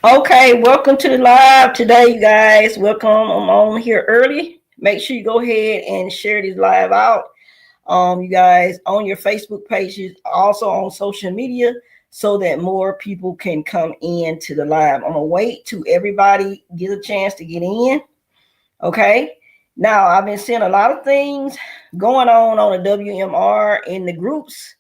Okay, welcome to the live today, you guys. Welcome. I'm on here early. Make sure you go ahead and share this live out. You guys on your Facebook pages, also on social media, so that more people can come in to the live. I'm gonna wait till everybody get a chance to get in. Okay. Now I've been seeing a lot of things going on the WMR in the groups,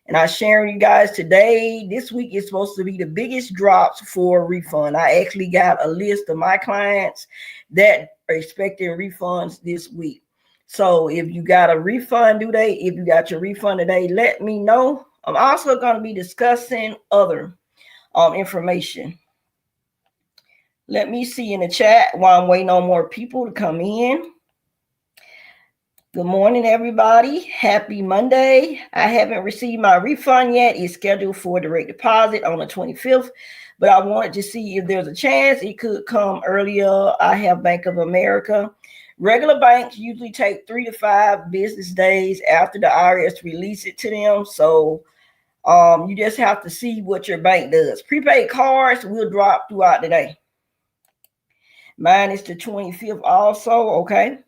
and I'm sharing you guys today. This week is supposed to be the biggest drops for refund. I actually got a list of my clients that are expecting refunds this week. So if you got a refund due date, if you got your refund today, let me know. I'm also going to be discussing other information. Let me see in the chat while I'm waiting on more people to come in. Good morning, everybody. Happy Monday. I haven't received my refund yet. It's scheduled for direct deposit on the 25th, but I wanted to see if there's a chance it could come earlier. I have Bank of America. Regular banks usually take 3 to 5 business days after the IRS release it to them. So you just have to see what your bank does. Prepaid cards will drop throughout the day. Mine is the 25th also, okay?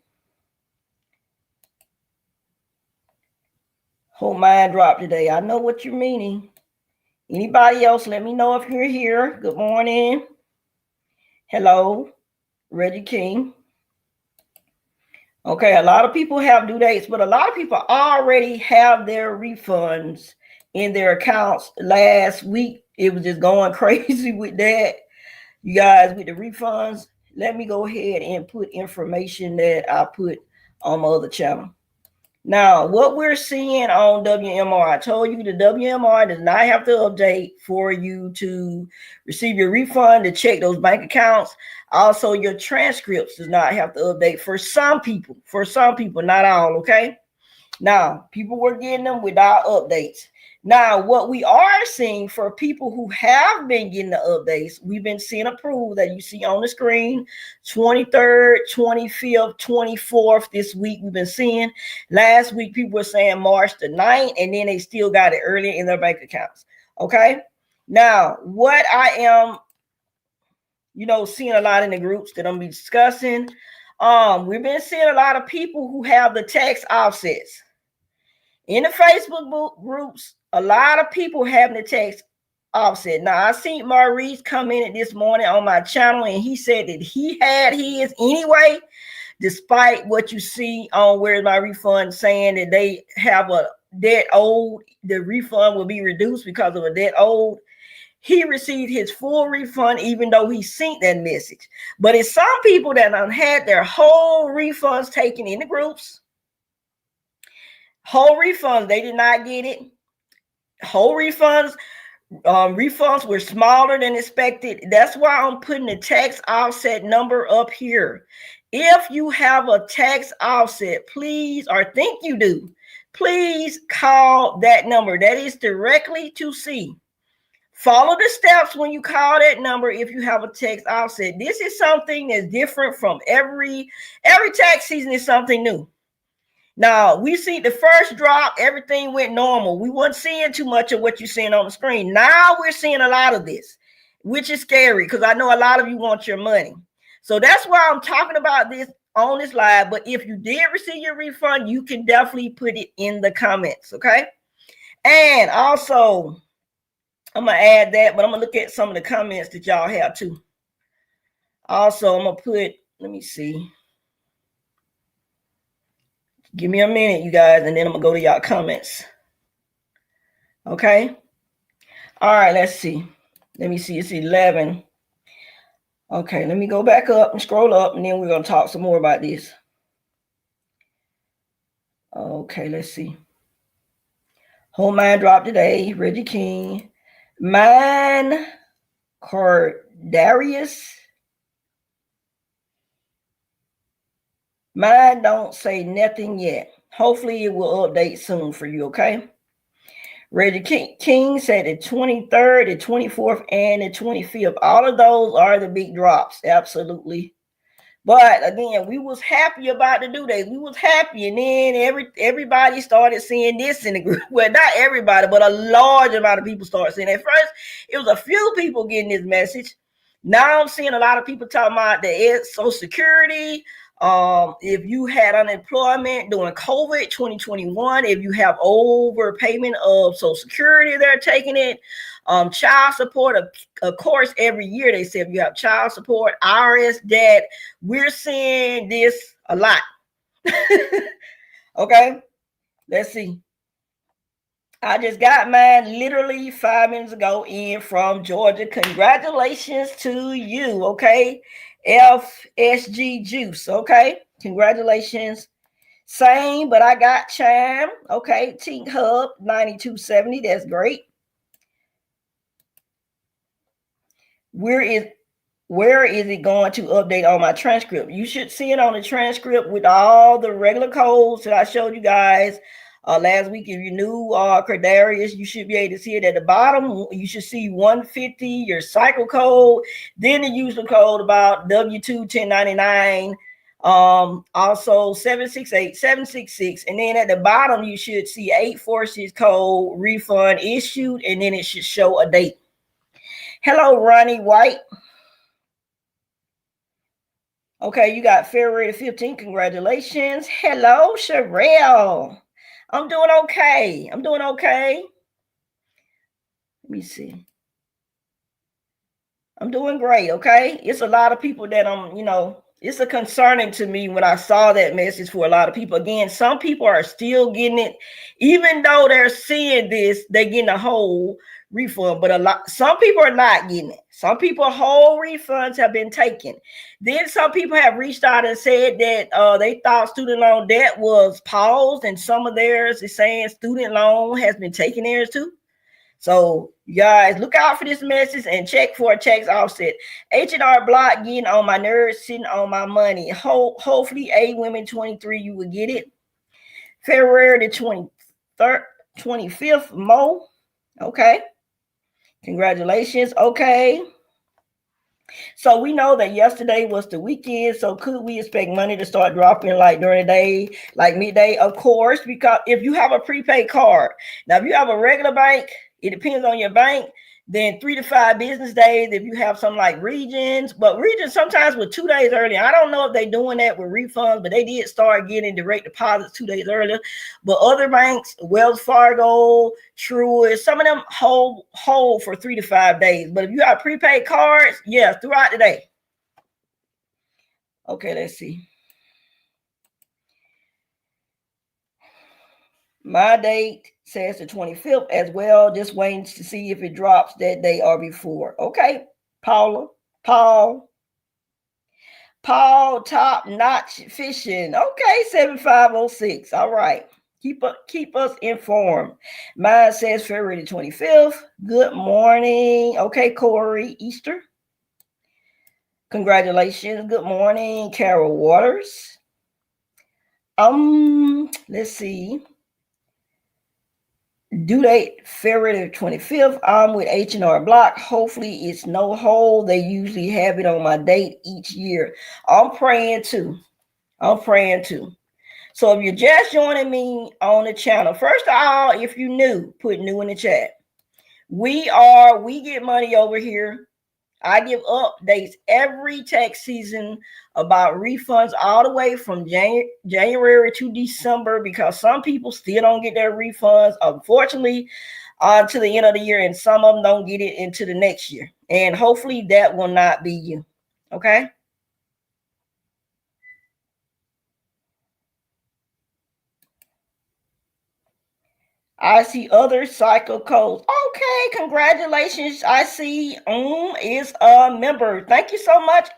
Hope mine dropped today. I know what you're meaning. Anybody else, let me know if you're here. Good morning. Hello, Reggie King. Okay, a lot of people have due dates, but a lot of people already have their refunds in their accounts. Last week, it was just going crazy with that. You guys, with the refunds, let me go ahead and put information that I put on my other channel. Now, what we're seeing on WMR, I told you the WMR does not have to update for you to receive your refund, to check those bank accounts. Also, your transcripts does not have to update for some people, not all, okay? Now, people were getting them without updates. Now, what we are seeing for people who have been getting the updates, we've been seeing approved that you see on the screen, 23rd, 25th, 24th this week. We've been seeing. Last week, people were saying March the 9th, and then they still got it earlier in their bank accounts. Okay? Now, what I am, seeing a lot in the groups that I'm be discussing, we've been seeing a lot of people who have the tax offsets. In the Facebook groups, a lot of people having the tax offset. Now, I seen Maurice come in this morning on my channel, and he said that he had his anyway, despite what you see on Where's My Refund saying that they have a debt owed, the refund will be reduced because of a debt owed. He received his full refund, even though he sent that message. But it's some people that had their whole refunds taken in the groups. Whole refunds, they did not get it. Whole refunds, refunds were smaller than expected. That's why I'm putting the tax offset number up here. If you have a tax offset, please, or think you do, please call that number. That is directly to C. Follow the steps when you call that number if you have a tax offset. This is something that's different from every tax season is something new. Now, we see the first drop, everything went normal. We weren't seeing too much of what you're seeing on the screen. Now we're seeing a lot of this, which is scary because I know a lot of you want your money. So that's why I'm talking about this on this live. But if you did receive your refund, you can definitely put it in the comments, okay? And also, I'm going to add that, but I'm going to look at some of the comments that y'all have too. Also, I'm going to put, let me see. Give me a minute, you guys, and then I'm going to go to y'all comments. Okay? All right, let's see. Let me see. It's 11. Okay, let me go back up and scroll up, and then we're going to talk some more about this. Okay, let's see. Home mine dropped today. Reggie King. Mine, Cordarius. Mine don't say nothing yet. Hopefully it will update soon for you, okay? Reggie King said the 23rd, the 24th, and the 25th. All of those are the big drops, absolutely. But again, we was happy about the due date. We was happy, and then everybody started seeing this in the group. Well, not everybody, but a large amount of people started seeing it. At first, it was a few people getting this message. Now I'm seeing a lot of people talking about the Social Security. If you had unemployment during COVID 2021, if you have overpayment of Social Security, they're taking it. Child support, of course, every year they say if you have child support, IRS debt, we're seeing this a lot. Okay, let's see. I just got mine literally 5 minutes ago in from Georgia. Congratulations to you, okay? FSG Juice, okay? Congratulations. Same, but I got Chime, okay? Tink Hub 9270, that's great. Where is it going to update on my transcript? You should see it on the transcript with all the regular codes that I showed you guys last week. If you're new, Credarius, you should be able to see it at the bottom. You should see 150, your cycle code, then the user code about W2 1099, also 768, 766, and then at the bottom you should see 846 code refund issued, and then it should show a date. Hello, Ronnie White. Okay, you got February 15th. Congratulations. Hello, Sherelle. I'm doing okay. I'm doing okay. Let me see. I'm doing great, okay? It's a lot of people that it's a concerning to me when I saw that message for a lot of people. Again, some people are still getting it. Even though they're seeing this, they're getting a whole refund, but some people are not getting it. Some people whole refunds have been taken. Then some people have reached out and said that they thought student loan debt was paused, and some of theirs is saying student loan has been taken theirs too. So you guys look out for this message and check for a tax offset. H&R Block getting on my nerves, sitting on my money. Hopefully A Women 23, you will get it. February the 23rd, 25th, Mo. Okay. Congratulations. Okay. So we know that yesterday was the weekend. So could we expect money to start dropping like during the day, like midday? Of course, because if you have a prepaid card, now if you have a regular bank, it depends on your bank, then 3 to 5 business days. If you have some like Regions, but Regions sometimes with 2 days early. I don't know if they're doing that with refunds, but they did start getting direct deposits 2 days earlier. But other banks, Wells Fargo, Truist, some of them hold for 3 to 5 days. But if you have prepaid cards, yeah, throughout the day. Okay, let's see. My date says the 25th as well. Just waiting to see if it drops that day or before. Okay, Paul, Top Notch Fishing. Okay, 7506. All right. Keep us informed. Mine says February the 25th. Good morning. Okay, Corey Easter. Congratulations. Good morning, Carol Waters. Let's see. Due date February 25th. I'm with H&R Block. Hopefully it's no hold. They usually have it on my date each year. I'm praying too. So if you're just joining me on the channel, first of all, if you're new, put new in the chat. We get money over here. I give updates every tax season about refunds all the way from January to December, because some people still don't get their refunds, unfortunately, to the end of the year, and some of them don't get it into the next year. And hopefully that will not be you. Okay. I see other cycle codes. Okay, congratulations. I see is a member. Thank you so much,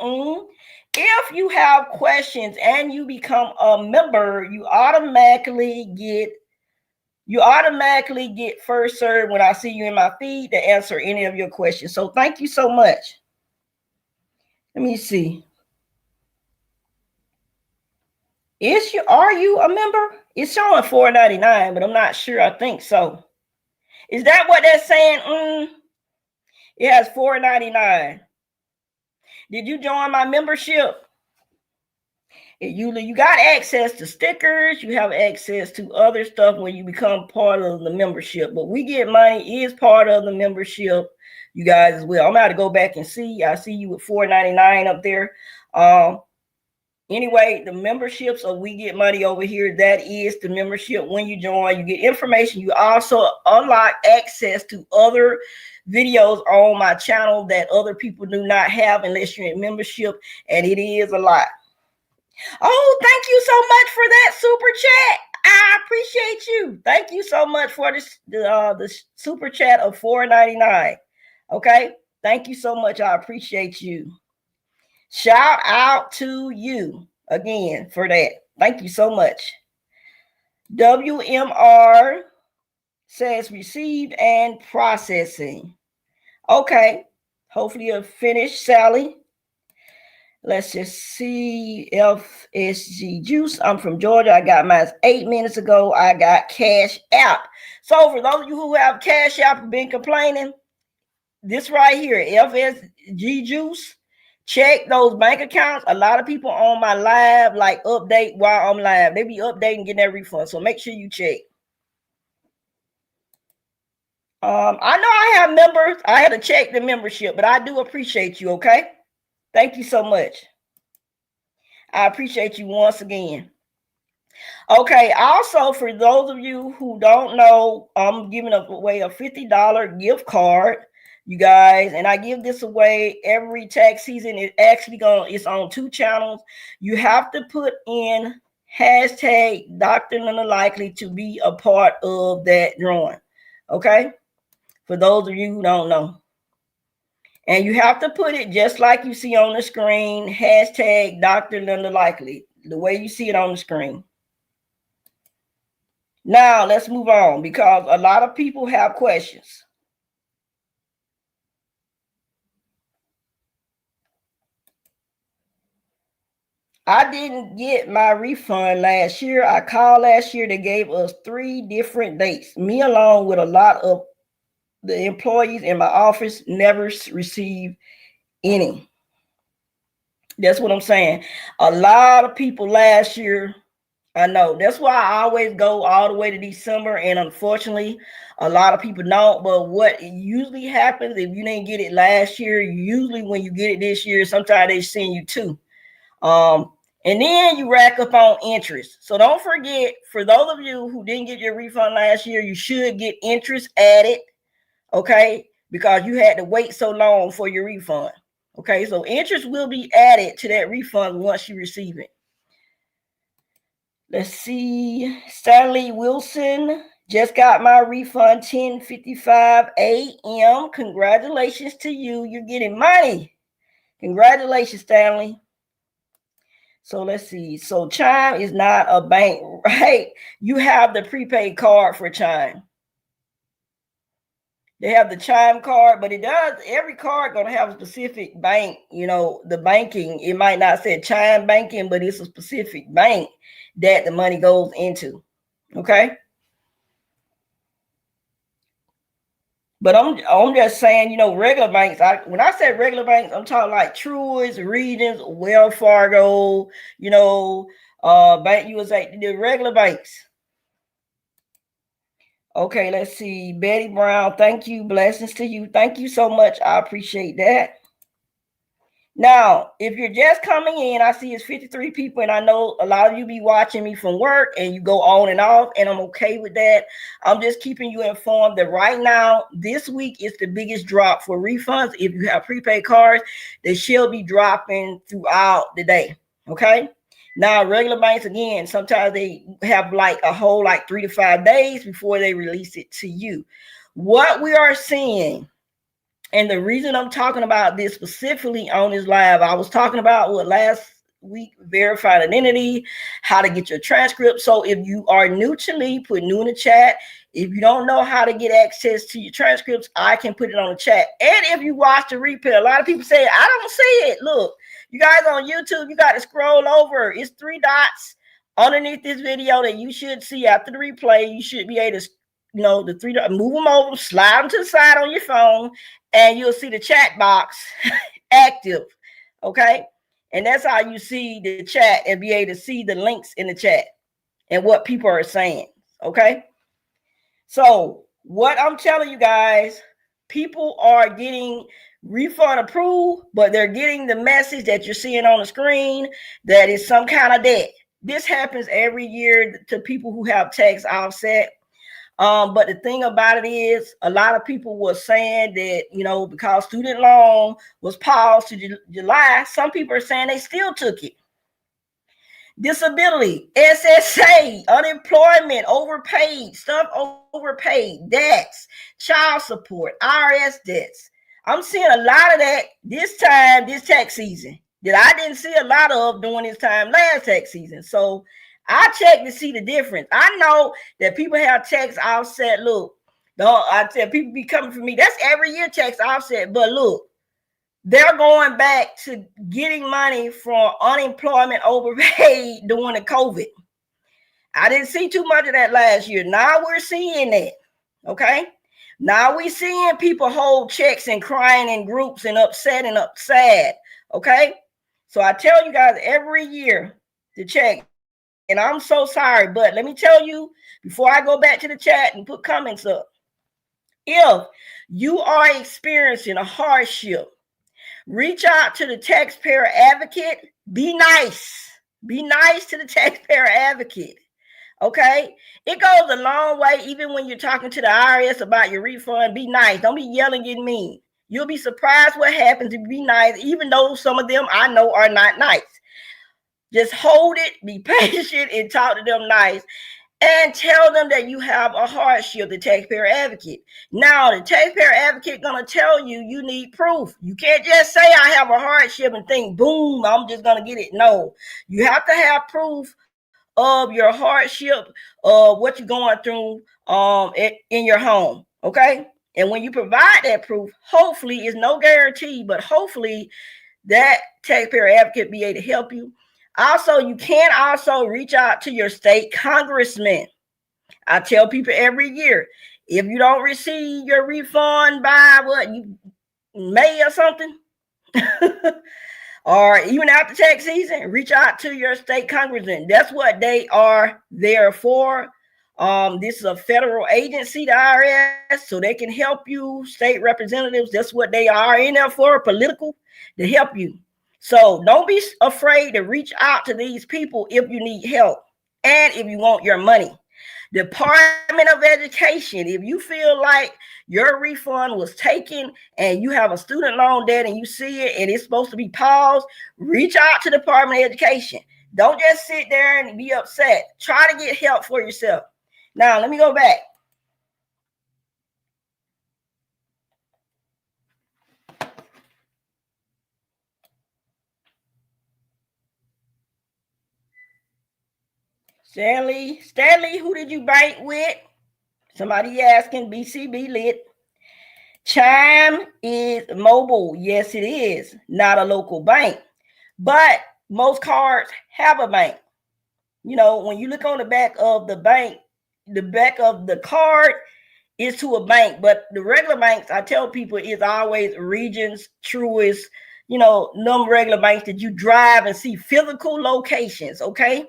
If you have questions and you become a member, you automatically get first serve when I see you in my feed to answer any of your questions. So thank you so much. Let me see. Are you a member? It's showing $4.99, but I'm not sure. I think so. Is that what they're saying? It has $4.99. Did you join my membership? You got access to stickers. You have access to other stuff when you become part of the membership. But We Get Money is part of the membership you guys as well. I'm going to go back and see. I see you with $4.99 up there. Anyway, the memberships of We Get Money over here, that is the membership. When you join, you get information. You also unlock access to other videos on my channel that other people do not have unless you're in membership, and it is a lot. Oh, thank you so much for that super chat. I appreciate you. Thank you so much for the super chat of $4.99. Okay, thank you so much. I appreciate you. Shout out to you again for that. Thank you so much. WMR says received and processing. Okay, hopefully you'll finish, Sally. Let's just see. FSG Juice. I'm from Georgia. I got mine 8 minutes ago. I got Cash App. So for those of you who have Cash App and been complaining, this right here, FSG Juice, check those bank accounts. A lot of people on my live like update while I'm live. They be updating, getting that refund. So make sure you check. I know I have members. I had to check the membership, but I do appreciate you, okay? Thank you so much. I appreciate you once again. Okay, also for those of you who don't know, I'm giving away a $50 gift card, you guys, and I give this away every tax season. It's on 2 channels. You have to put in hashtag Dr. Linda Likely to be a part of that drawing. Okay, for those of you who don't know. And you have to put it just like you see on the screen, hashtag Dr. Linda Likely, the way you see it on the screen. Now, let's move on because a lot of people have questions. I didn't get my refund last year. I called last year. They gave us 3 different dates. Me along with a lot of the employees in my office never received any. That's what I'm saying. A lot of people last year, I know. That's why I always go all the way to December, and unfortunately, a lot of people don't. But what usually happens if you didn't get it last year, usually when you get it this year, sometimes they send you 2. And then you rack up on interest. So don't forget, for those of you who didn't get your refund last year, you should get interest added, okay? Because you had to wait so long for your refund. Okay, so interest will be added to that refund once you receive it. Let's see. Stanley Wilson, just got my refund 10:55 a.m. Congratulations to you. You're getting money. Congratulations, Stanley. So let's see. So Chime is not a bank, right? You have the prepaid card for Chime. They have the Chime card, but it does, every card gonna have a specific bank, you know, the banking. It might not say Chime banking, but it's a specific bank that the money goes into. Okay. But I'm just saying, you know, regular banks. When I say regular banks, I'm talking like Truist, Regions, Wells Fargo, you know, Bank USA, the regular banks. Okay, let's see. Betty Brown, thank you. Blessings to you. Thank you so much. I appreciate that. Now, if you're just coming in, I see it's 53 people, and I know a lot of you be watching me from work and you go on and off, and I'm okay with that. I'm just keeping you informed that right now, this week is the biggest drop for refunds. If you have prepaid cards, they shall be dropping throughout the day. Okay. Now, regular banks, again, sometimes they have like a whole 3 to 5 days before they release it to you. What we are seeing, and the reason I'm talking about this specifically on this live, I was talking about last week, verified identity, how to get your transcript. So if you are new to me, put new in the chat. If you don't know how to get access to your transcripts, I can put it on the chat. And if you watch the replay, a lot of people say, I don't see it. Look, you guys on YouTube, you got to scroll over. It's 3 dots underneath this video that you should see after the replay. You should be able to, you know, the 3 dots, move them over, slide them to the side on your phone, and you'll see the chat box active. Okay. And that's how you see the chat and be able to see the links in the chat and what people are saying. Okay. So what I'm telling you guys, people are getting refund approved, but they're getting the message that you're seeing on the screen that is some kind of debt. This happens every year to people who have tax offset. But the thing about it is, a lot of people were saying that, you know, because student loan was paused to July, some people are saying they still took it. Disability, SSA, unemployment, overpaid, stuff overpaid, debts, child support, IRS debts. I'm seeing a lot of that this time, this tax season, that I didn't see a lot of during this time last tax season. So I checked to see the difference. I know that people have tax offset. Look, I tell people be coming for me. That's every year tax offset. But look, they're going back to getting money from unemployment overpaid during the COVID. I didn't see too much of that last year. Now we're seeing that. Okay. Now we're seeing people hold checks and crying in groups and upset and upset. Okay. So I tell you guys every year to check. And I'm so sorry, but let me tell you before I go back to the chat and put comments up. If you are experiencing a hardship, reach out to the taxpayer advocate. Be nice. Be nice to the taxpayer advocate. Okay? It goes a long way, even when you're talking to the IRS about your refund. Be nice. Don't be yelling and mean. You'll be surprised what happens if you be nice, even though some of them I know are not nice. Just hold it, be patient, and talk to them nice. And tell them that you have a hardship, the taxpayer advocate. Now, the taxpayer advocate going to tell you you need proof. You can't just say I have a hardship and think, boom, I'm just going to get it. No, you have to have proof of your hardship, of what you're going through in your home, okay? And when you provide that proof, hopefully, it's no guarantee, but hopefully that taxpayer advocate be able to help you. Also, you can also reach out to your state congressman. I tell people every year, if you don't receive your refund by May or something, or even after tax season, reach out to your state congressman. That's what they are there for. This is a federal agency, the IRS, so they can help you. State representatives, that's what they are in there for, political, to help you. So don't be afraid to reach out to these people if you need help and if you want your money. Department of Education, if you feel like your refund was taken and you have a student loan debt and you see it and it's supposed to be paused, reach out to the Department of Education. Don't just sit there and be upset. Try to get help for yourself. Now, let me go back. Stanley, who did you bank with? Somebody asking. BCB lit. Chime is mobile. Yes, it is. Not a local bank. But most cards have a bank. You know, when you look on the back of the bank, the back of the card is to a bank. But the regular banks, I tell people, is always Regions, Truist, you know, them regular banks that you drive and see physical locations, okay?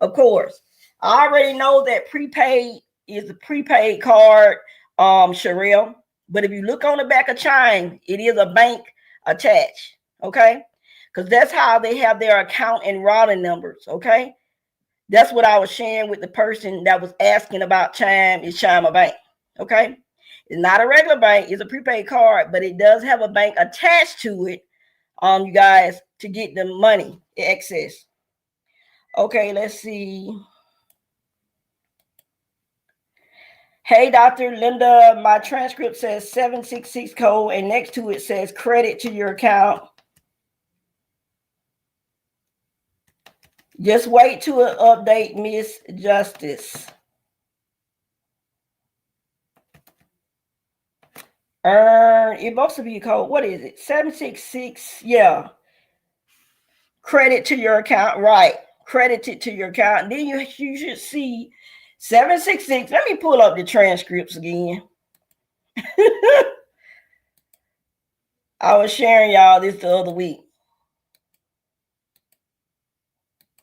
Of course. I already know that prepaid is a prepaid card, Sherelle. But if you look on the back of Chime, it is a bank attached, okay? Because that's how they have their account and routing numbers, okay? That's what I was sharing with the person that was asking about Chime. Is Chime a bank, okay? It's not a regular bank. It's a prepaid card, but it does have a bank attached to it, you guys, to get the money access. Okay, let's see. Hey, Dr. Linda, my transcript says 766 code, and next to it says credit to your account. Just wait to update, Miss Justice. It must be a code. What is it? 766. Yeah. Credit to your account. Right. Credit it to your account. And then you should see 766. Let me pull up the transcripts again. I was sharing y'all this the other week.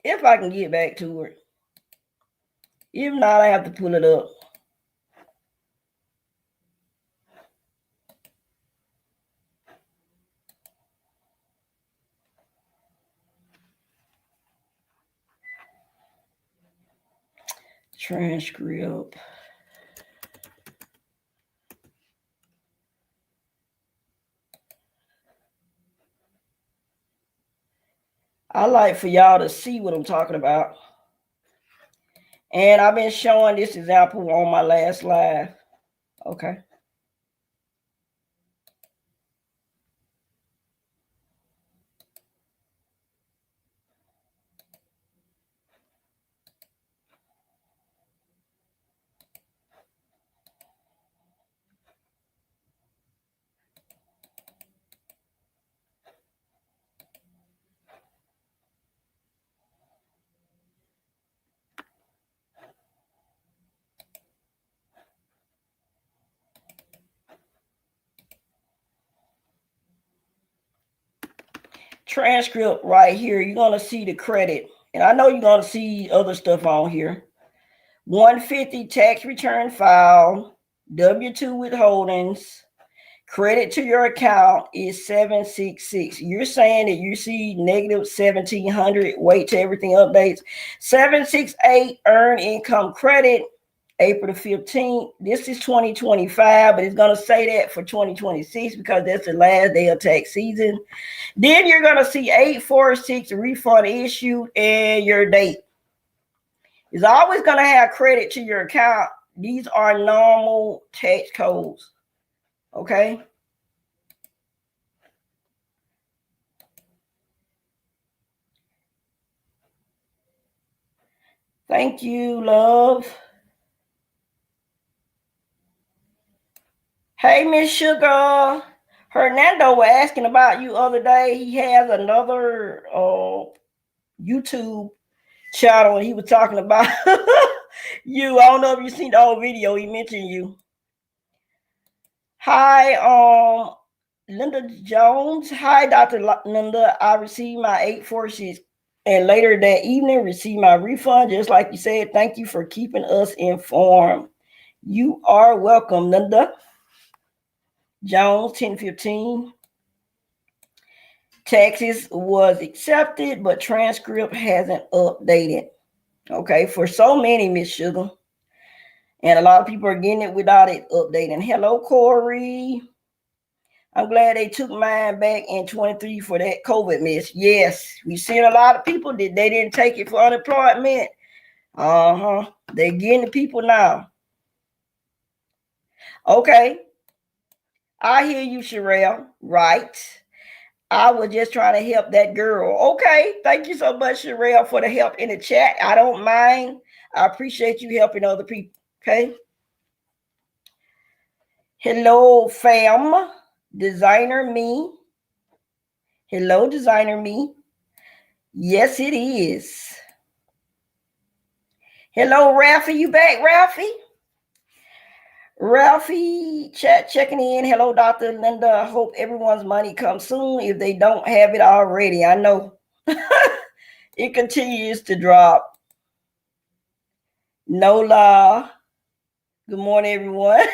If I can get back to it. If not, I have to pull it up. Transcript. I like for y'all to see what I'm talking about. And I've been showing this example on my last live. Okay. Transcript right here, you're going to see the credit. And I know you're going to see other stuff on here. 150 tax return file, W-2 withholdings, credit to your account is 766. You're saying that you see negative 1,700, wait till everything updates. 768 earned income credit, April the 15th. This is 2025, but it's going to say that for 2026 because that's the last day of tax season. Then you're going to see 846 refund issued and your date. It's always going to have credit to your account. These are normal tax codes. Okay. Thank you, love. Hey, Miss Sugar. Hernando was asking about you other day. He has another YouTube channel and he was talking about you. I don't know if you've seen the old video. He mentioned you. Hi, Linda Jones. Hi, Dr. Linda. I received my 846 and later that evening received my refund. Just like you said, thank you for keeping us informed. You are welcome, Linda Jones, 1015. Taxes was accepted, but transcript hasn't updated. Okay, for so many, Miss Sugar. And a lot of people are getting it without it updating. Hello, Corey. I'm glad they took mine back in 23 for that COVID mess. Yes, we've seen a lot of people that they didn't take it for unemployment. They're getting the people now. Okay. I hear you, Sherelle. Right. I was just trying to help that girl. Okay. Thank you so much, Sherelle, for the help in the chat. I don't mind. I appreciate you helping other people. Okay. Hello, fam. Designer me. Hello, designer me. Yes, it is. Hello, Ralphie. You back, Ralphie? Ralphie, checking in. Hello, Dr. Linda. I hope everyone's money comes soon if they don't have it already. I know it continues to drop. Nola. Good morning, everyone.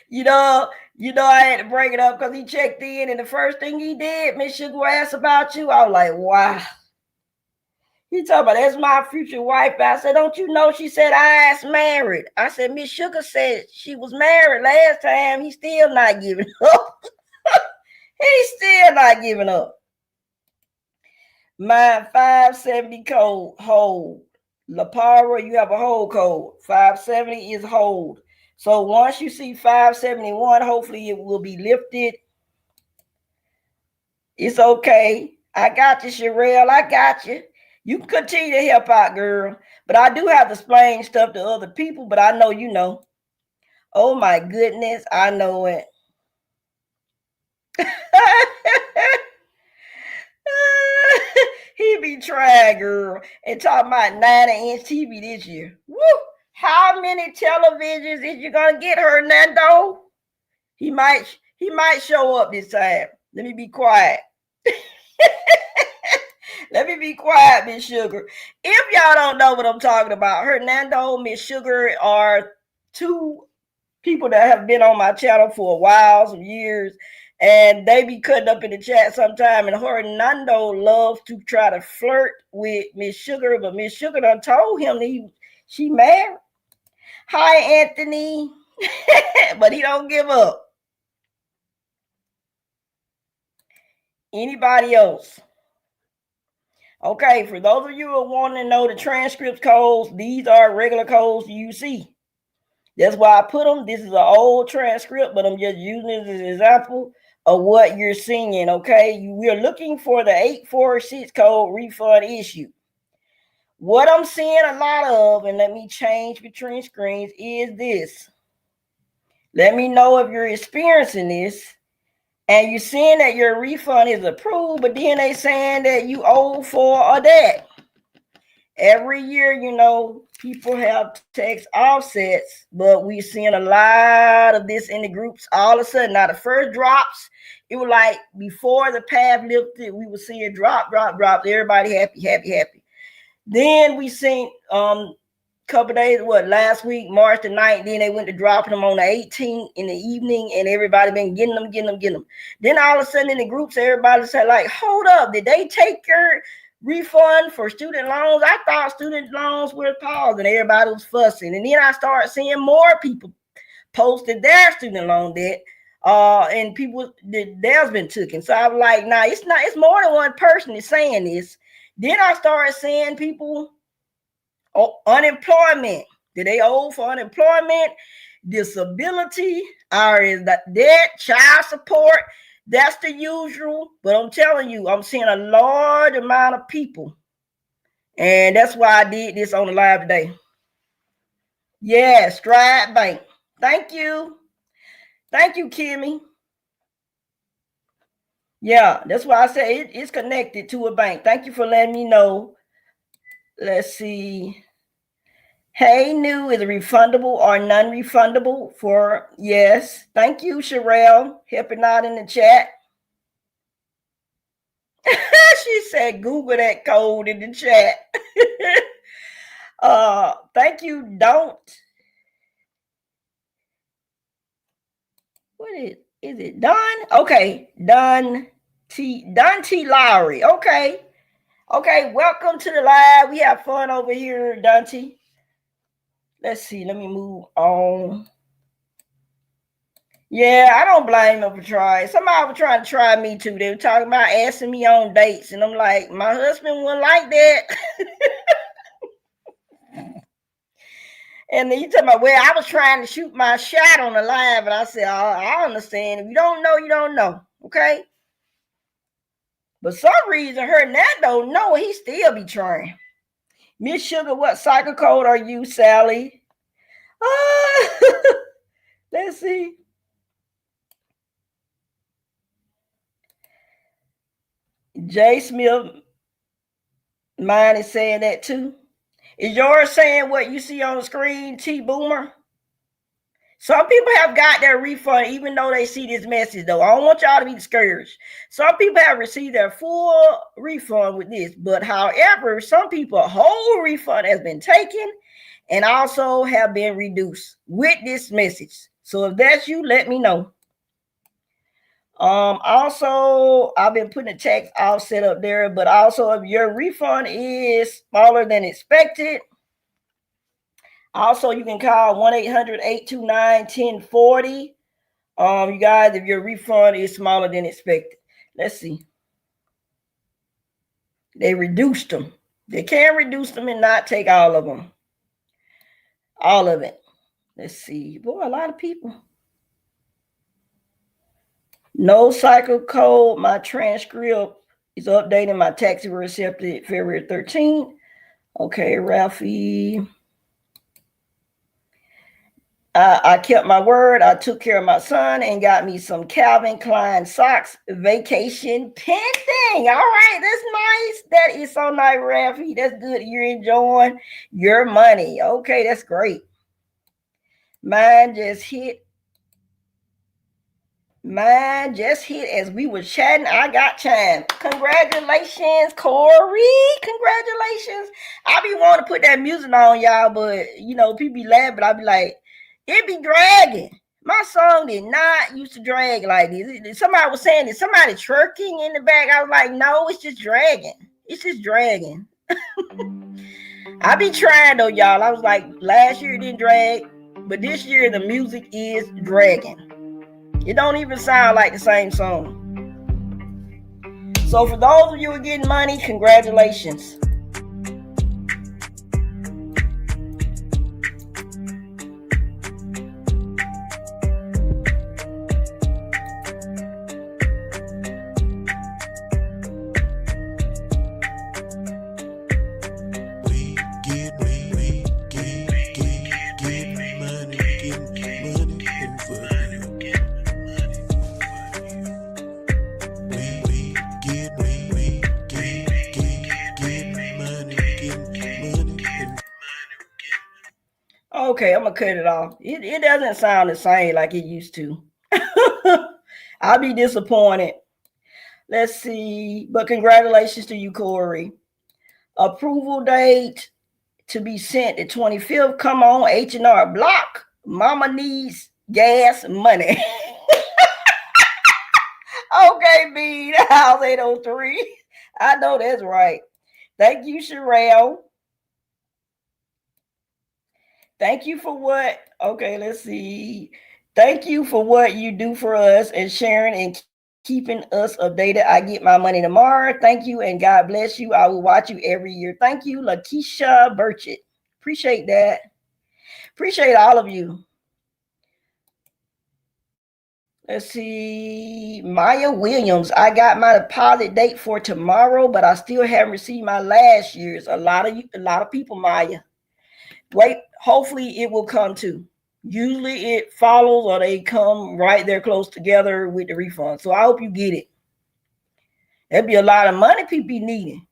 You know, I had to bring it up because he checked in, and the first thing he did, Miss Sugar asked about you. I was like, wow. He talking about that's my future wife. I said, don't you know? She said, I asked married. I said, Miss Sugar said she was married last time. He's still not giving up. He's still not giving up. My 570 code hold. LaPara, you have a hold code. 570 is hold. So once you see 571, hopefully it will be lifted. It's okay. I got you, Sherelle. I got you. You can continue to help out, girl. But I do have to explain stuff to other people, but I know you know. Oh my goodness, I know it. He be trying, girl, and talking about 90-inch TV this year. Woo! How many televisions is you gonna get, Hernando? He might show up this time. Let me be quiet. Let me be quiet, Miss Sugar. If y'all don't know what I'm talking about, Hernando, Miss Sugar are two people that have been on my channel for a while, some years, and they be cutting up in the chat sometime. And Hernando loves to try to flirt with Miss Sugar, but Miss Sugar done told him that She married. Hi, Anthony. But he don't give up. Anybody else? Okay, for those of you who want to know the transcript codes, these are regular codes you see. That's why I put them. This is an old transcript, but I'm just using it as an example of what you're seeing, okay? We're looking for the 846 code refund issue. What I'm seeing a lot of, and let me change between screens, is this. Let me know if you're experiencing this and you're seeing that your refund is approved, but then they saying that you owe for a debt. Every year, people have tax offsets, but we're seeing a lot of this in the groups all of a sudden. Now, the first drops, it was like before the path lifted, we were seeing drop. Everybody happy. Then we seen couple days, last week, March the 9th, then they went to dropping them on the 18th in the evening, and everybody been getting them. Then all of a sudden in the groups, everybody said, like, hold up, did they take your refund for student loans? I thought student loans were paused, and everybody was fussing. And then I started seeing more people posted their student loan debt, and people, theirs been taken. So I was like, nah, it's more than one person is saying this. Then I started seeing people, unemployment. Did they owe for unemployment, disability, IRS debt, child support? That's the usual. But I'm telling you, I'm seeing a large amount of people. And that's why I did this on the live today. Yeah, Stride Bank. Thank you. Thank you, Kimmy. Yeah, that's why I say it's connected to a bank. Thank you for letting me know. Let's see. Hey, new is refundable or non-refundable for yes. Thank you, Sherelle, helping out in the chat. She said Google that code in the chat. Thank you. Don't. What is it? Don? Okay. Don T. Lowry. Okay. Welcome to the live. We have fun over here, Dante. Let's see. Let me move on. Yeah, I don't blame them for trying. Somebody was trying to try me too. They were talking about asking me on dates, and I'm like, my husband wouldn't like that. And then you talking about, well, I was trying to shoot my shot on the live, and I said, I understand. If you don't know, you don't know. Okay. But some reason her and that don't know, he still be trying. Miss Sugar, what cycle code are you, Sally? Let's see. Jay Smith, mine is saying that too. Is yours saying what you see on the screen, T Boomer? Some people have got their refund even though they see this message, though. I don't want y'all to be discouraged. Some people have received their full refund with this, but however, some people, whole refund has been taken and also have been reduced with this message. So if that's you, let me know. Also, I've been putting a tax offset up there, but also if your refund is smaller than expected, also you can call 1-800-829-1040. You guys, if your refund is smaller than expected. Let's see. They reduced them. They can reduce them and not take all of them. All of it. Let's see. Boy, a lot of people. No cycle code. My transcript is updating. My tax was accepted February 13th. Okay, Ralphie. I kept my word. I took care of my son and got me some Calvin Klein socks. Vacation pending. All right, that's nice. That is so nice, Ralphie. That's good. You're enjoying your money. Okay, that's great. Mine just hit as we were chatting. I got time. Congratulations, Corey. Congratulations. I be wanting to put that music on, y'all, but people be laughing, but I be like, it be dragging. My song did not used to drag like this. Somebody was saying, is somebody twerking in the back? I was like, no, it's just dragging. It's just dragging. I be trying though, y'all. I was like, last year it didn't drag, but this year the music is dragging. It don't even sound like the same song. So for those of you who are getting money, congratulations. Okay, I'm gonna cut it off. It doesn't sound the same like it used to. I'll be disappointed. Let's see. But congratulations to you, Corey. Approval date to be sent the 25th. Come on, H&R Block. Mama needs gas money. Okay, B. House 803. I know that's right. Thank you, Sherelle. Thank you for what? Okay, let's see. Thank you for what you do for us and sharing and keeping us updated. I get my money tomorrow. Thank you and God bless you. I will watch you every year. Thank you, Lakeisha Burchett. Appreciate that. Appreciate all of you. Let's see. Maya Williams. I got my deposit date for tomorrow, but I still haven't received my last year's. A lot of people, Maya. Wait, hopefully it will come too. Usually it follows or they come right there close together with the refund. So I hope you get it. That'd be a lot of money people be needing.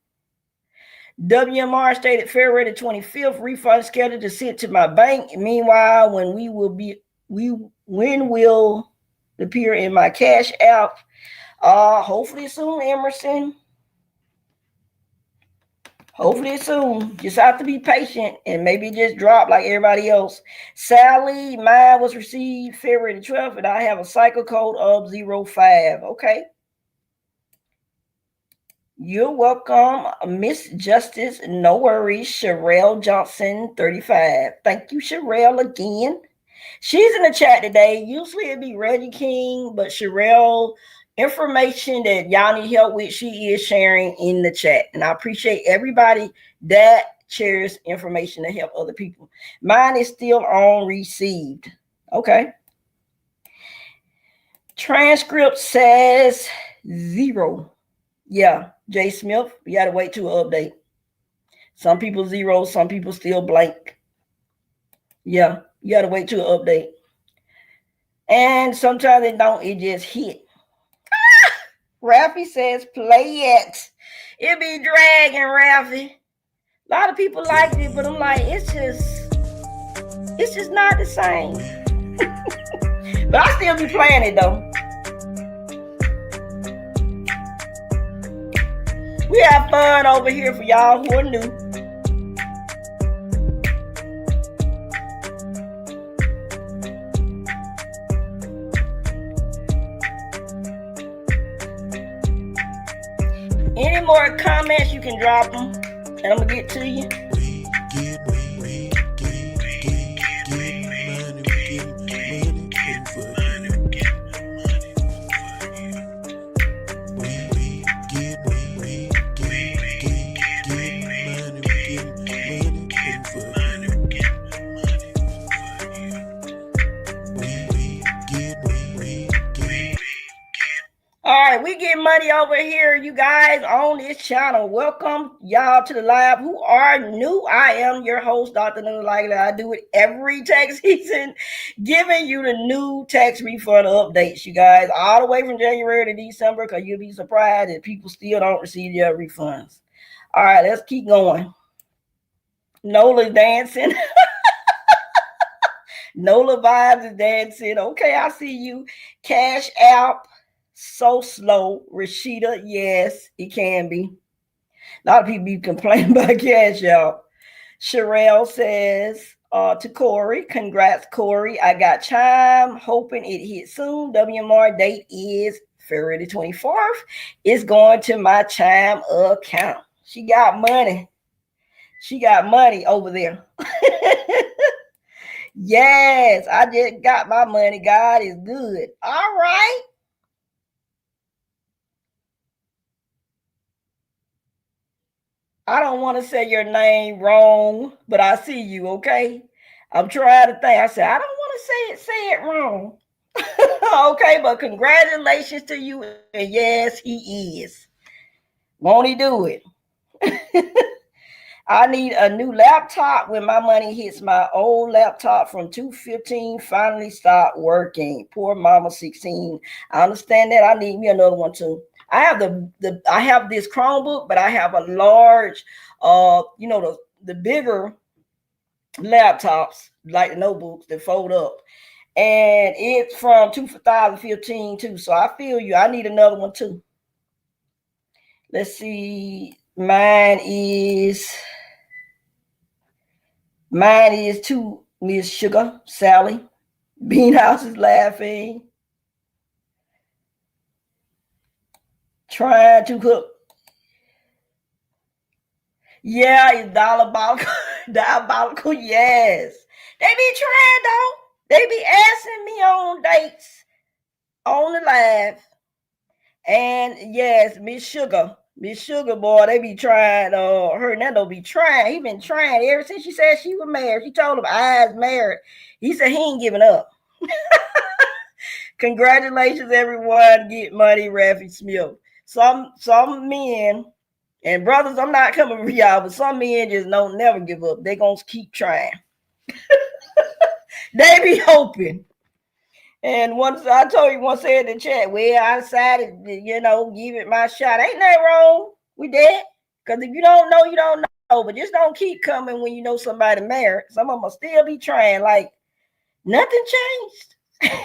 WMR stated February the 25th, refund scheduled to send to my bank. Meanwhile, when will appear in my cash app? Hopefully soon, Emerson. Hopefully soon. Just have to be patient and maybe just drop like everybody else. Sally, mine was received February the 12th, and I have a cycle code of 05. Okay. You're welcome, Miss Justice. No worries. Sherelle Johnson, 35. Thank you, Sherelle, again. She's in the chat today. Usually it'd be Reggie King, but Sherelle, information that y'all need help with, she is sharing in the chat. And I appreciate everybody that shares information to help other people. Mine is still on received. Okay. Transcript says 0. Yeah, Jay Smith, you got to wait to update. Some people 0, some people still blank. Yeah, you got to wait to update. And sometimes it don't, it just hit. Raffy says, play it. It be dragging, Raffy. A lot of people liked it, but I'm like, it's just not the same. But I still be playing it though. We have fun over here for y'all who are new. Any more comments, you can drop them, and I'm gonna get to you. We get money over here, you guys, on this channel. Welcome y'all to the live who are new. I am your host, Dr. Nunu Likely. I do it every tax season, giving you the new tax refund updates, you guys, all the way from January to December, because you'll be surprised that people still don't receive their refunds. All right, let's keep going. Nola dancing. Nola Vibes is dancing. Okay, I see you. Cash App. So slow. Rashida, yes, it can be. A lot of people be complaining about Cash App. Sherelle says to Corey, congrats, Corey. I got chime, hoping it hits soon. WMR date is February the 24th. It's going to my chime account. She got money. She got money over there. Yes, I just got my money. God is good. All right. I don't want to say your name wrong, but I see you, okay? I'm trying to think. I said, I don't want to say it wrong. Okay, but congratulations to you. And yes, he is. Won't he do it? I need a new laptop when my money hits. My old laptop from 215 finally stopped working. Poor mama 16. I understand that. I need me another one too. I have I have this Chromebook, but I have a large the bigger laptops like the notebooks that fold up. And it's from 2015 too. So I feel you. I need another one too. Let's see. Mine is to Miss Sugar, Sally. Beanhouse is laughing. Trying to cook. Yeah, it's diabolical. Diabolical, yes. They be trying though. They be asking me on dates on the live. And yes, Miss Sugar. Miss Sugar boy, they be trying, Hernando be trying. He been trying ever since she said she was married. She told him I was married. He said he ain't giving up. Congratulations, everyone. Get money, Raffy Smith. Some men and brothers, I'm not coming for y'all, but some men just don't never give up. They gonna keep trying. They be hoping. And once I told you, once said in the chat, well, I decided to, give it my shot. Ain't nothing wrong with that. Because if you don't know, you don't know. But just don't keep coming when you know somebody married. Some of them will still be trying. Like, nothing changed.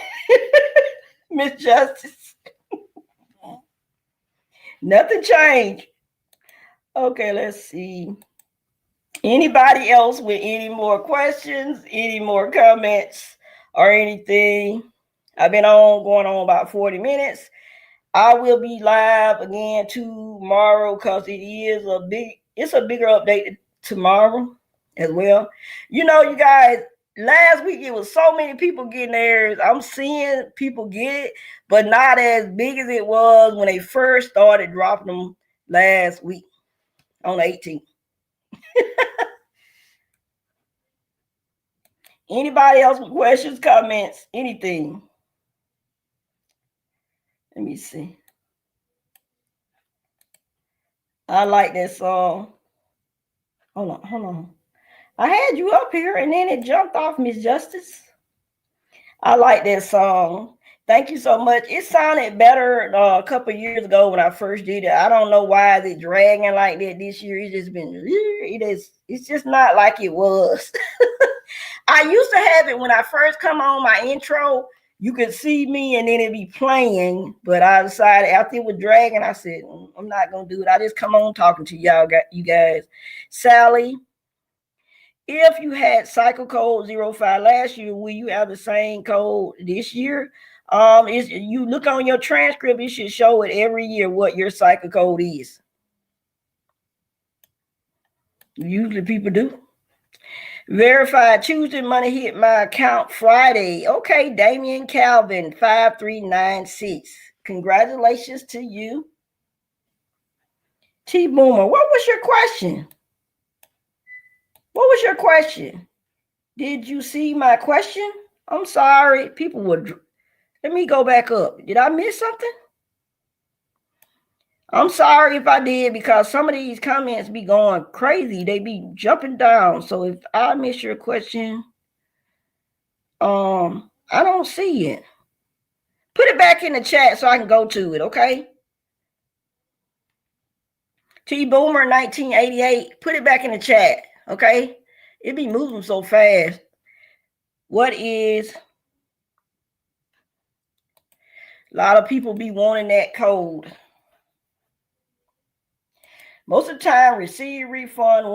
Miss Justice. Nothing changed. Okay, let's see. Anybody else with any more questions, any more comments, or anything? I've been going on about 40 minutes. I will be live again tomorrow because it's a bigger update tomorrow as well. You guys, last week it was so many people getting theirs. I'm seeing people get it, but not as big as it was when they first started dropping them last week on the 18th. Anybody else with questions, comments, anything? Let me see. I like that song. Hold on. I had you up here and then it jumped off, Miss Justice. I like that song. Thank you so much. It sounded better a couple years ago when I first did it. I don't know why it's dragging like that this year. It's just not like it was. I used to have it when I first come on my intro. You could see me and then it'd be playing, but I decided after it was dragging, I said, I'm not going to do it. I just come on talking to y'all, you guys. Sally, if you had cycle code 05 last year, will you have the same code this year? You look on your transcript, it should show it every year what your cycle code is. Usually people do. Verified Tuesday, money hit my account Friday. Okay, Damian Calvin, 5396. Congratulations to you. T Boomer, what was your question? What was your question? Did you see my question? I'm sorry. People would. Let me go back up. Did I miss something? I'm sorry if I did because some of these comments be going crazy. They be jumping down. So if I miss your question, I don't see it. Put it back in the chat so I can go to it, okay? T Boomer 1988. Put it back in the chat, okay? It be moving so fast. What is? A lot of people be wanting that code. Most of the time, receive refund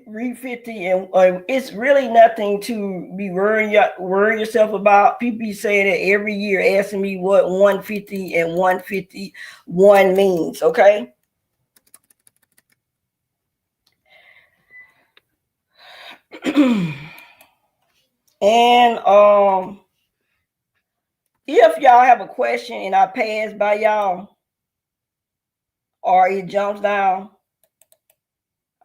re 50, and it's really nothing to be worrying yourself about. People be saying that every year, asking me what 150 and 151 means. Okay. And if y'all have a question and I pass by y'all or it jumps down,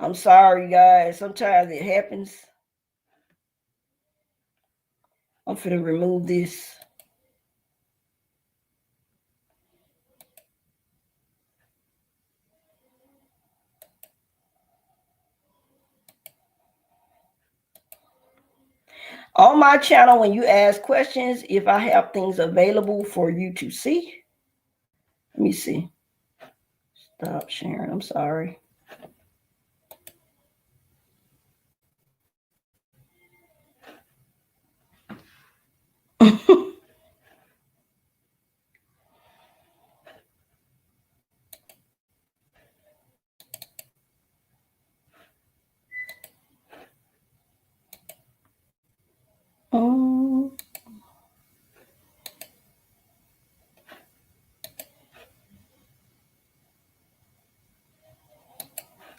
I'm sorry, guys. Sometimes it happens. I'm finna remove this. On my channel, when you ask questions, if I have things available for you to see, let me see. Stop sharing. I'm sorry.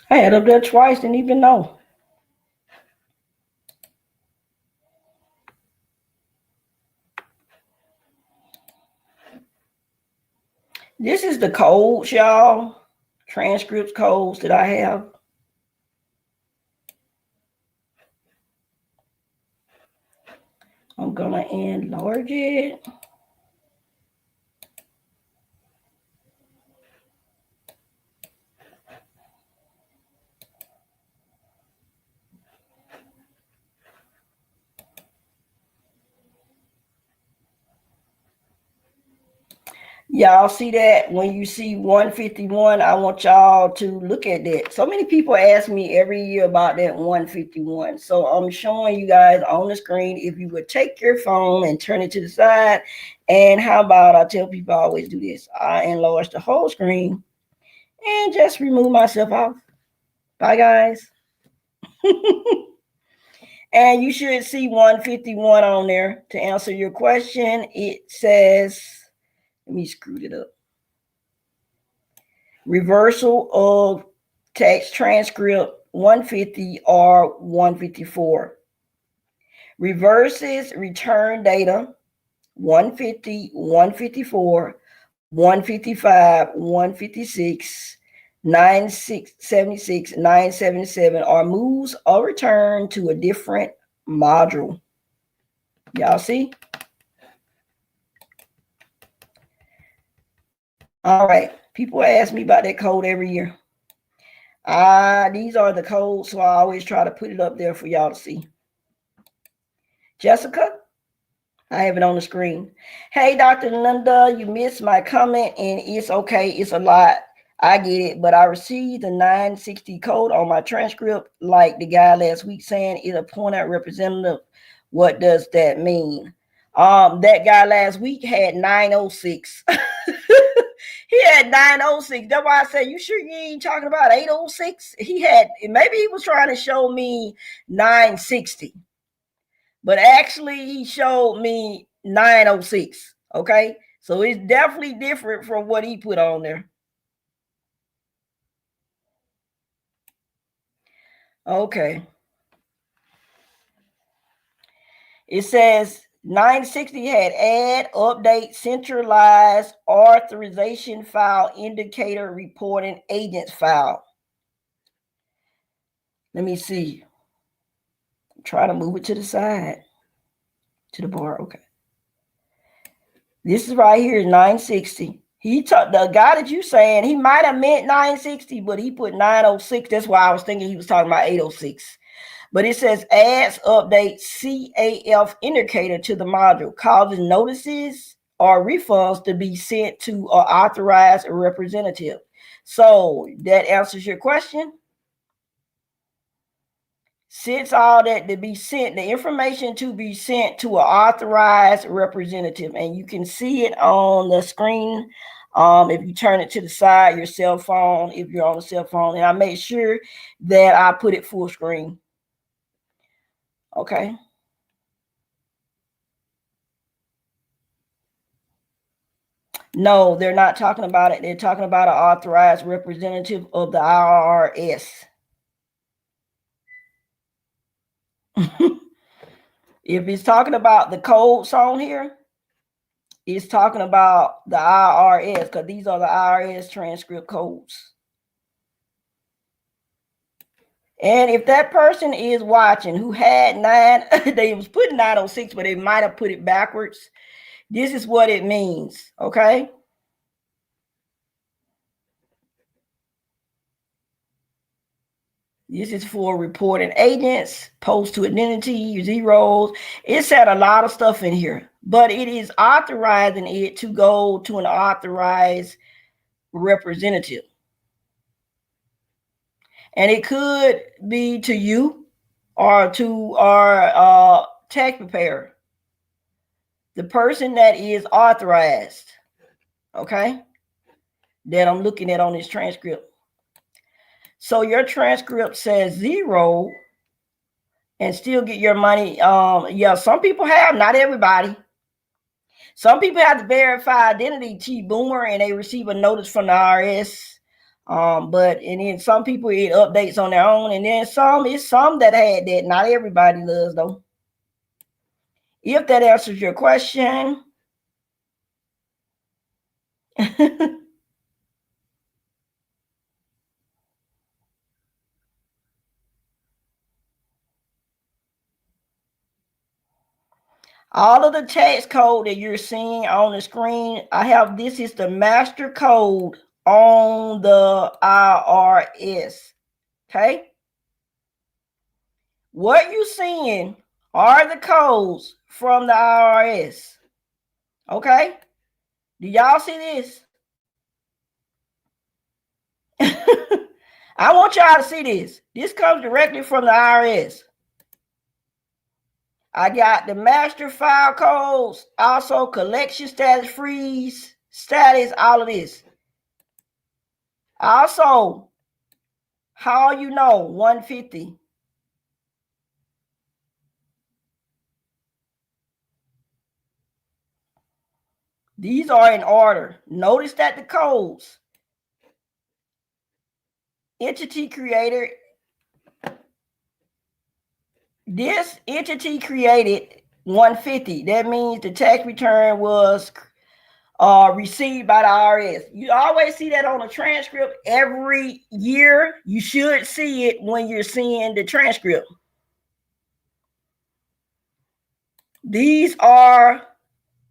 I had up there twice, didn't even know. This is the codes, y'all. Transcripts codes that I have. I'm gonna enlarge it. Y'all see that? When you see 151, I want y'all to look at that. So many people ask me every year about that 151. So I'm showing you guys on the screen. If you would take your phone and turn it to the side, and how about, I tell people I always do this, I enlarge the whole screen and just remove myself off. Bye, guys. And you should see 151 on there. To answer your question, it says, let me screw it up. Reversal of tax transcript 150 or 154. Reverses return data 150, 154, 155, 156, 976, 977, or moves or return to a different module. Y'all see? All right. People ask me about that code every year. These are the codes, so I always try to put it up there for y'all to see. Jessica, I have it on the screen. Hey, Dr. Linda, you missed my comment, and it's okay. It's a lot. I get it, but I received the 960 code on my transcript, like the guy last week saying it's a point out representative. What does that mean? That guy last week had 906. He had 906. That's why I said, you sure you ain't talking about 806? He had, maybe he was trying to show me 960. But actually he showed me 906. Okay, so it's definitely different from what he put on there. Okay, it says 960 had add, update, centralized authorization file, indicator, reporting, agents file. Let me see. Try to move it to the side, to the bar. Okay. This is right here, 960. He took the guy that you saying he might have meant 960, but he put 906. That's why I was thinking he was talking about 806. But it says adds update CAF indicator to the module, causes notices or refunds to be sent to an authorized representative. So that answers your question. Since all that to be sent, the information to be sent to an authorized representative, and you can see it on the screen. If you turn it to the side, your cell phone, if you're on a cell phone, and I make sure that I put it full screen. Okay. No, they're not talking about it. They're talking about an authorized representative of the IRS. If it's talking about the codes on here, it's talking about the IRS, because these are the IRS transcript codes. And if that person is watching who had 9, they was putting 906, but they might have put it backwards. This is what it means, okay? This is for reporting agents, post to identity, zeros. It's had a lot of stuff in here, but it is authorizing it to go to an authorized representative. And it could be to you or to our tax preparer, the person that is authorized, okay, that I'm looking at on this transcript. So your transcript says 0 and still get your money. Yeah, some people have, not everybody. Some people have to verify identity, T-Boomer, and they receive a notice from the IRS. But and then some people it updates on their own, and then it's some that had that. Not everybody does though. If that answers your question. All of the tax code that you're seeing on the screen, I have, this is the master code on the IRS. Okay. What you're seeing are the codes from the IRS. Okay. Do y'all see this? I want y'all to see this. This comes directly from the IRS. I got the master file codes, also collection status, freeze status, all of this. Also, how you know 150. These are in order. Notice that the codes, entity creator, this entity created 150. That means the tax return was received by the IRS. You always see that on a transcript every year. You should see it when you're seeing the transcript. These are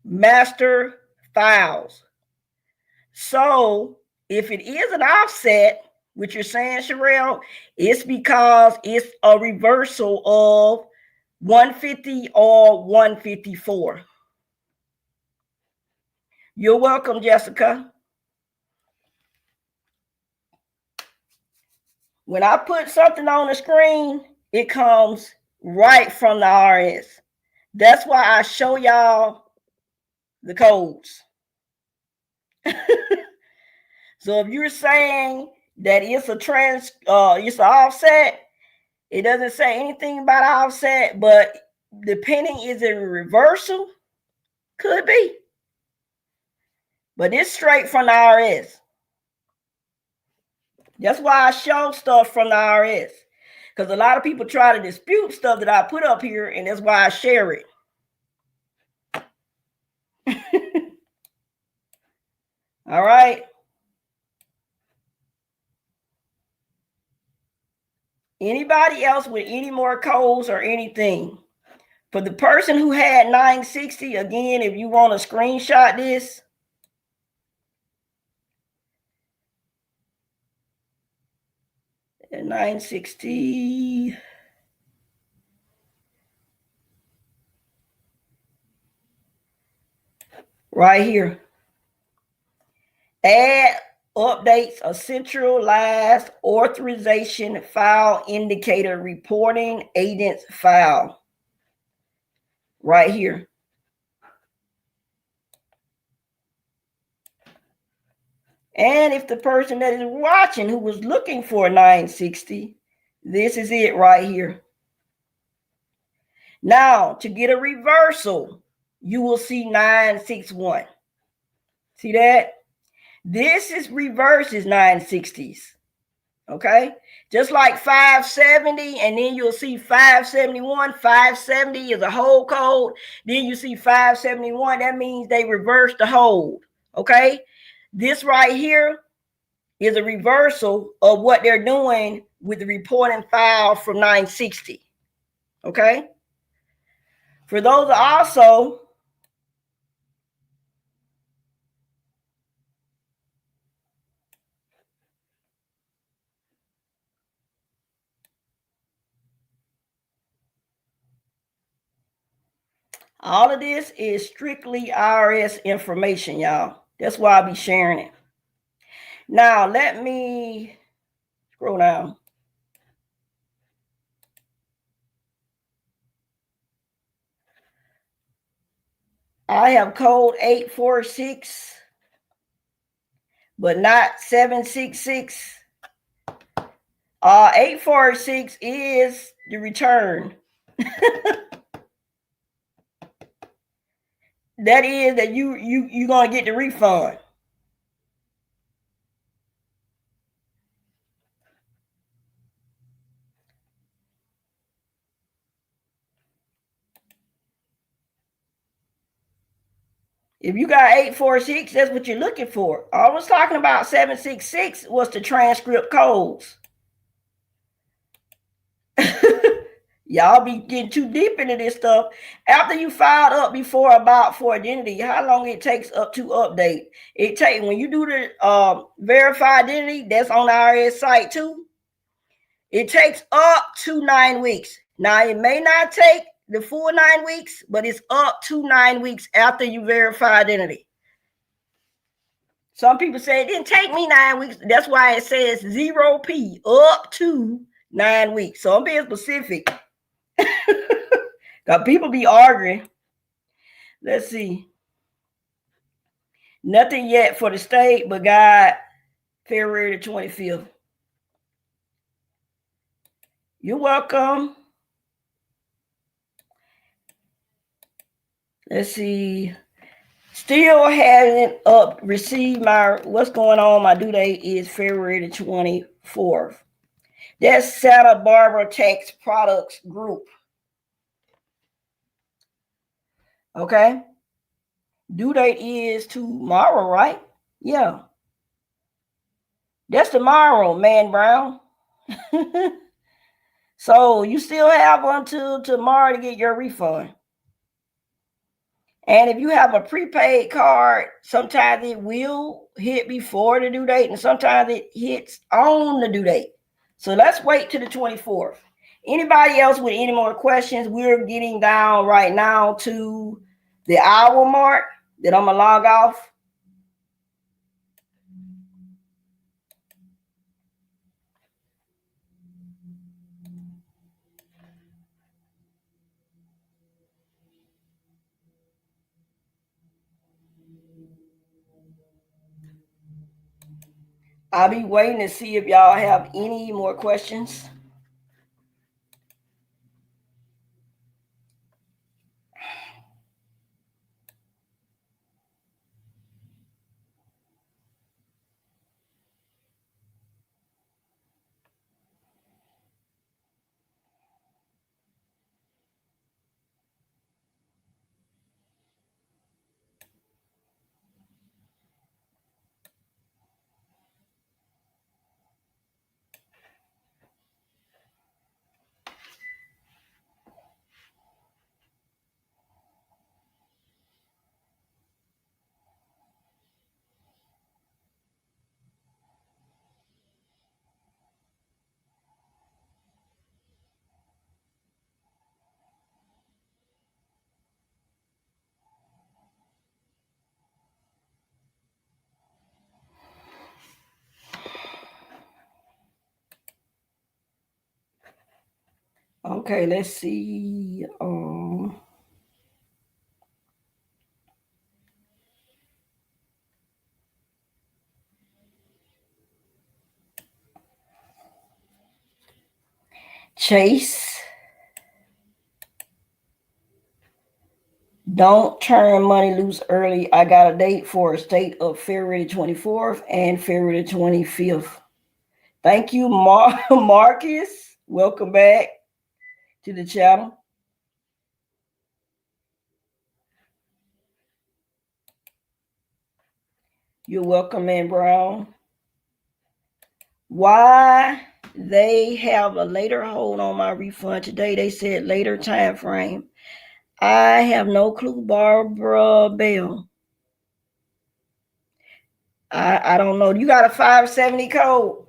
master files. So if it is an offset, which you're saying, Sherelle, it's because it's a reversal of 150 or 154. You're welcome, Jessica. When I put something on the screen, it comes right from the IRS. That's why I show y'all the codes. So if you're saying that it's a it's an offset, it doesn't say anything about offset, but depending, is it a reversal? Could be. But it's straight from the IRS. That's why I show stuff from the IRS. Because a lot of people try to dispute stuff that I put up here, and that's why I share it. All right. Anybody else with any more codes or anything? For the person who had 960, again, if you want to screenshot this, at 960, right here. Add updates a centralized authorization file indicator reporting agents file. Right here. And if the person that is watching who was looking for 960, this is it right here. Now, to get a reversal, you will see 961. See that? This is reverses 960s. Okay, just like 570, and then you'll see 571. 570 is a hold code. Then you see 571. That means they reverse the hold. Okay, this right here is a reversal of what they're doing with the report and file from 960. Okay, for those also, all of this is strictly IRS information, y'all. That's why I'll be sharing it. Now, let me scroll down. I have code 846, but not 766. 846 is the return. That is that you're gonna get the refund. If you got 846, that's what you're looking for. I was talking about 766 was the transcript codes. Y'all be getting too deep into this stuff. After you filed up before about for identity, how long it takes up to update? It takes, when you do the verify identity, that's on the IRS site too. It takes up to 9 weeks. Now, it may not take the full 9 weeks, but it's up to 9 weeks after you verify identity. Some people say it didn't take me 9 weeks. That's why it says 0P, up to 9 weeks. So I'm being specific. Got people be arguing. Let's see. Nothing yet for the state, but God, February the 25th. You're welcome. Let's see. Still haven't received my, what's going on? My due date is February the 24th. That's Santa Barbara Tax Products Group. Okay. Due date is tomorrow, right? Yeah. That's tomorrow, Man Brown. So you still have until tomorrow to get your refund. And if you have a prepaid card, sometimes it will hit before the due date and sometimes it hits on the due date. So let's wait to the 24th. Anybody else with any more questions? We're getting down right now to the hour mark that I'm going to log off. I'll be waiting to see if y'all have any more questions. Okay, let's see. Chase. Don't turn money loose early. I got a date for a state of February 24th and February 25th. Thank you, Marcus. Welcome back to the channel. You're welcome, man, Brown. Why they have a later hold on my refund today? They said later time frame. I have no clue, Barbara Bell. I don't know. You got a 570 code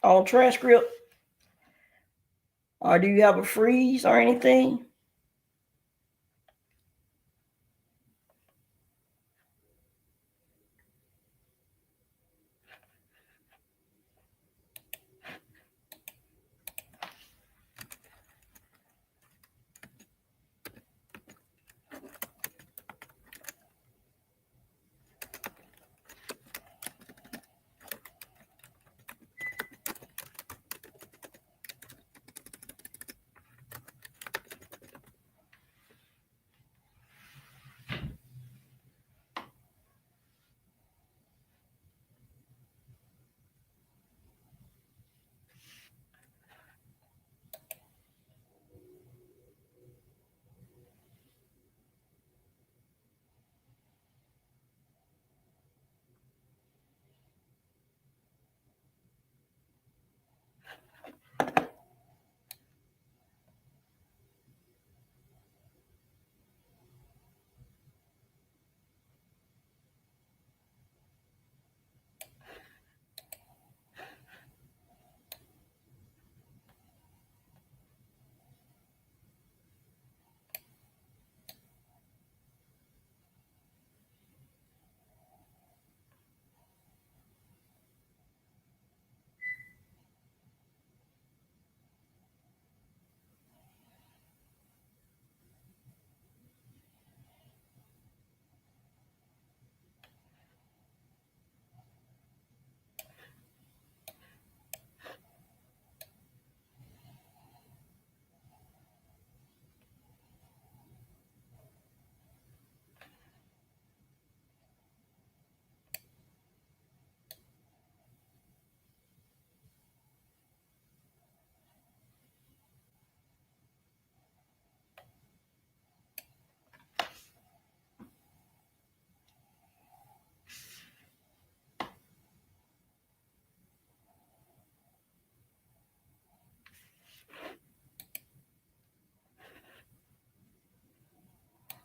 on Transcript? Or do you have a freeze or anything?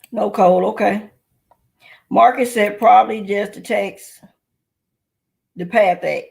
No code, okay. Marcus said probably just to text the Path Act.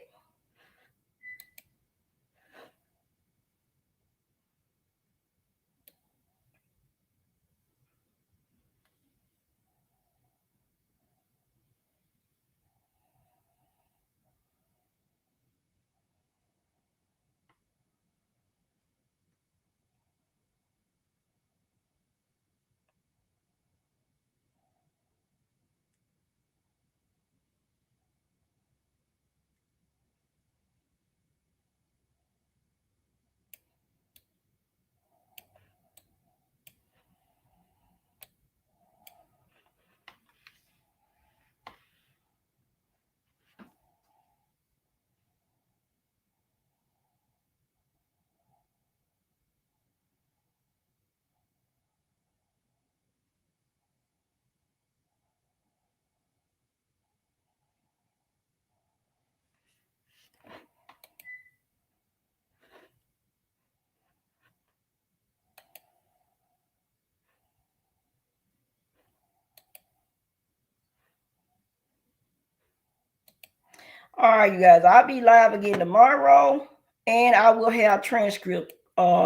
All right, you guys, I'll be live again tomorrow, and I will have transcript,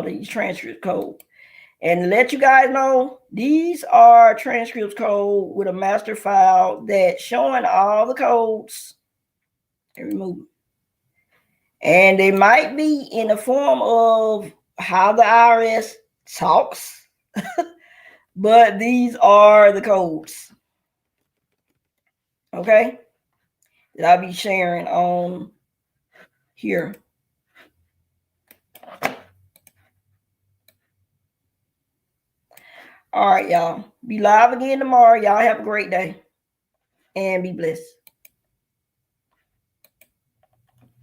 these transcript code. And let you guys know, these are transcripts code with a master file that's showing all the codes and remove them. And they might be in the form of how the IRS talks, but these are the codes. Okay, that I'll be sharing on here. All right, y'all. Be live again tomorrow. Y'all have a great day and be blessed.